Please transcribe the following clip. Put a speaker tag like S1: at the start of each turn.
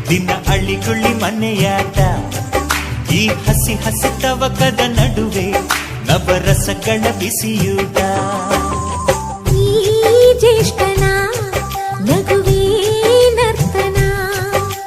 S1: ದಿನ ಅಳಿಗುಳ್ಳಿ ಮನೆಯಾಟ, ಈ ಹಸಿ ಹಸಿ ತವಕದ ನಡುವೆ ನವರಸಗಳ ಬಿಸಿಯೂಟ.
S2: ಈ ಜ್ಯೇಷ್ಠ